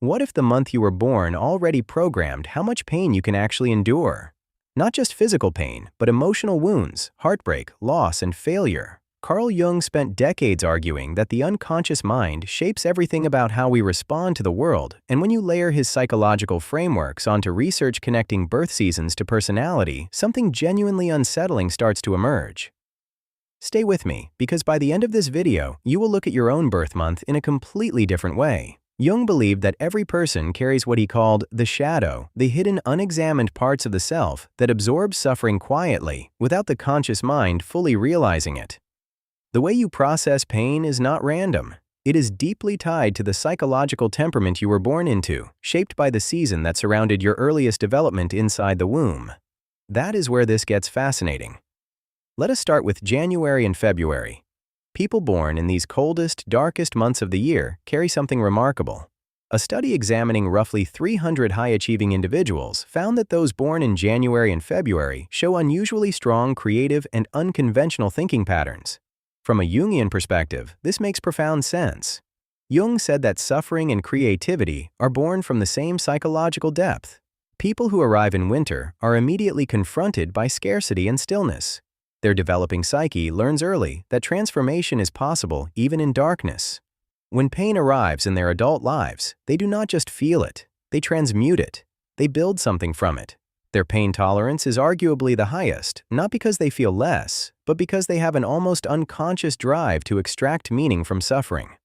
What if the month you were born already programmed how much pain you can actually endure? Not just physical pain, but emotional wounds, heartbreak, loss, and failure. Carl Jung spent decades arguing that the unconscious mind shapes everything about how we respond to the world, and when you layer his psychological frameworks onto research connecting birth seasons to personality, something genuinely unsettling starts to emerge. Stay with me, because by the end of this video, you will look at your own birth month in a completely different way. Jung believed that every person carries what he called the shadow, the hidden unexamined parts of the self that absorb suffering quietly, without the conscious mind fully realizing it. The way you process pain is not random. It is deeply tied to the psychological temperament you were born into, shaped by the season that surrounded your earliest development inside the womb. That is where this gets fascinating. Let us start with January and February. People born in these coldest, darkest months of the year carry something remarkable. A study examining roughly 300 high-achieving individuals found that those born in January and February show unusually strong creative and unconventional thinking patterns. From a Jungian perspective, this makes profound sense. Jung said that suffering and creativity are born from the same psychological depth. People who arrive in winter are immediately confronted by scarcity and stillness. Their developing psyche learns early that transformation is possible even in darkness. When pain arrives in their adult lives, they do not just feel it, they transmute it. They build something from it. Their pain tolerance is arguably the highest, not because they feel less, but because they have an almost unconscious drive to extract meaning from suffering.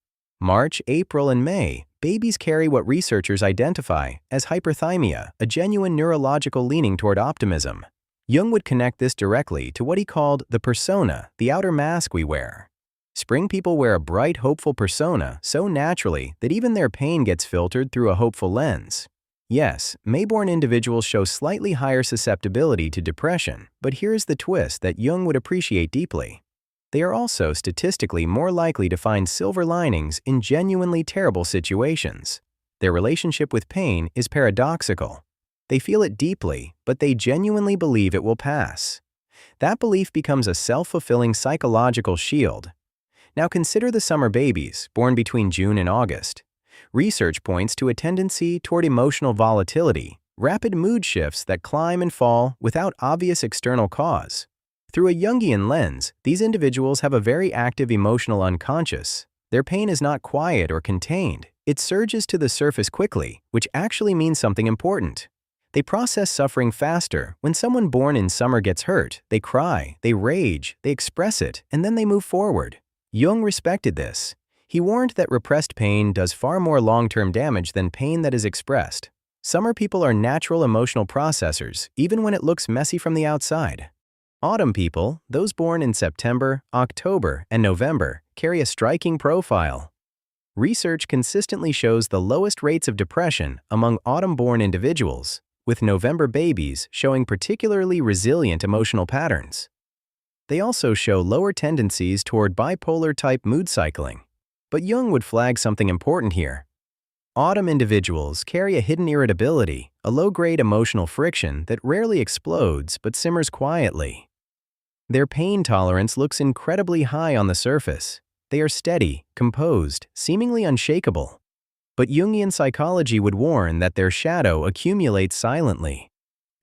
March, April, and May, babies carry what researchers identify as hyperthymia, a genuine neurological leaning toward optimism. Jung would connect this directly to what he called the persona, the outer mask we wear. Spring people wear a bright, hopeful persona so naturally that even their pain gets filtered through a hopeful lens. Yes, May-born individuals show slightly higher susceptibility to depression, but here's the twist that Jung would appreciate deeply. They are also statistically more likely to find silver linings in genuinely terrible situations. Their relationship with pain is paradoxical. They feel it deeply, but they genuinely believe it will pass. That belief becomes a self-fulfilling psychological shield. Now consider the summer babies, born between June and August. Research points to a tendency toward emotional volatility, rapid mood shifts that climb and fall without obvious external cause. Through a Jungian lens, these individuals have a very active emotional unconscious. Their pain is not quiet or contained. It surges to the surface quickly, which actually means something important. They process suffering faster. When someone born in summer gets hurt, they cry, they rage, they express it, and then they move forward. Jung respected this. He warned that repressed pain does far more long-term damage than pain that is expressed. Summer people are natural emotional processors, even when it looks messy from the outside. Autumn people, those born in September, October, and November, carry a striking profile. Research consistently shows the lowest rates of depression among autumn-born individuals, with November babies showing particularly resilient emotional patterns. They also show lower tendencies toward bipolar-type mood cycling. But Jung would flag something important here. Autumn individuals carry a hidden irritability, a low-grade emotional friction that rarely explodes but simmers quietly. Their pain tolerance looks incredibly high on the surface. They are steady, composed, seemingly unshakable. But Jungian psychology would warn that their shadow accumulates silently.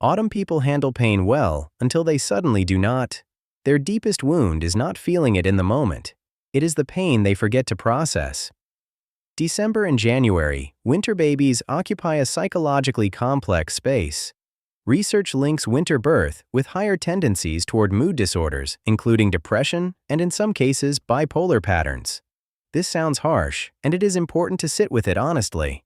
Autumn people handle pain well until they suddenly do not. Their deepest wound is not feeling it in the moment. It is the pain they forget to process. December and January, winter babies occupy a psychologically complex space. Research links winter birth with higher tendencies toward mood disorders, including depression and, in some cases, bipolar patterns. This sounds harsh, and it is important to sit with it honestly.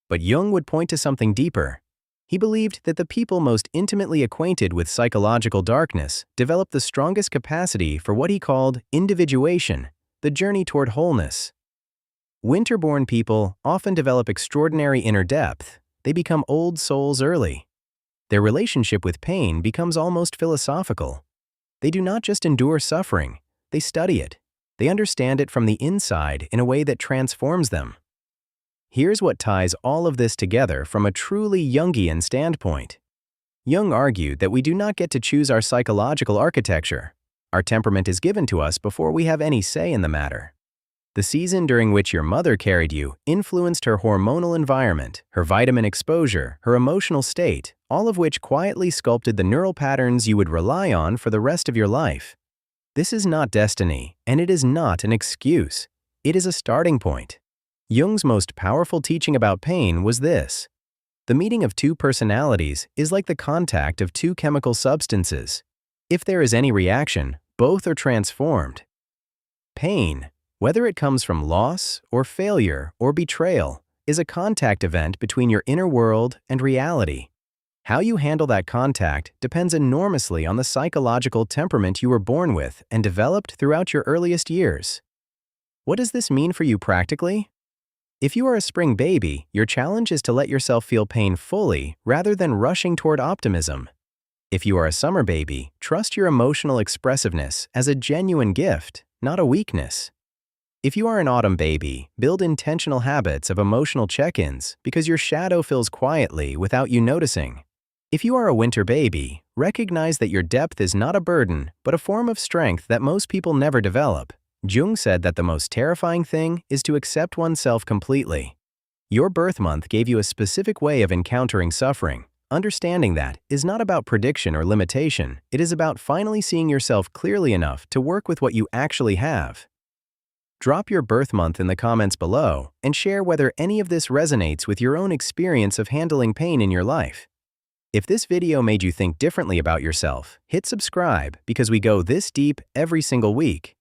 But Jung would point to something deeper. He believed that the people most intimately acquainted with psychological darkness develop the strongest capacity for what he called individuation, the journey toward wholeness. Winter-born people often develop extraordinary inner depth. They become old souls early. Their relationship with pain becomes almost philosophical. They do not just endure suffering, they study it. They understand it from the inside in a way that transforms them. Here's what ties all of this together from a truly Jungian standpoint. Jung argued that we do not get to choose our psychological architecture. Our temperament is given to us before we have any say in the matter. The season during which your mother carried you influenced her hormonal environment, her vitamin exposure, her emotional state, all of which quietly sculpted the neural patterns you would rely on for the rest of your life. This is not destiny, and it is not an excuse. It is a starting point. Jung's most powerful teaching about pain was this: the meeting of two personalities is like the contact of two chemical substances. If there is any reaction, both are transformed. Pain, whether it comes from loss or failure or betrayal, is a contact event between your inner world and reality. How you handle that contact depends enormously on the psychological temperament you were born with and developed throughout your earliest years. What does this mean for you practically? If you are a spring baby, your challenge is to let yourself feel pain fully rather than rushing toward optimism. If you are a summer baby, trust your emotional expressiveness as a genuine gift, not a weakness. If you are an autumn baby, build intentional habits of emotional check-ins because your shadow fills quietly without you noticing. If you are a winter baby, recognize that your depth is not a burden, but a form of strength that most people never develop. Jung said that the most terrifying thing is to accept oneself completely. Your birth month gave you a specific way of encountering suffering. Understanding that is not about prediction or limitation. It is about finally seeing yourself clearly enough to work with what you actually have. Drop your birth month in the comments below and share whether any of this resonates with your own experience of handling pain in your life. If this video made you think differently about yourself, hit subscribe because we go this deep every single week.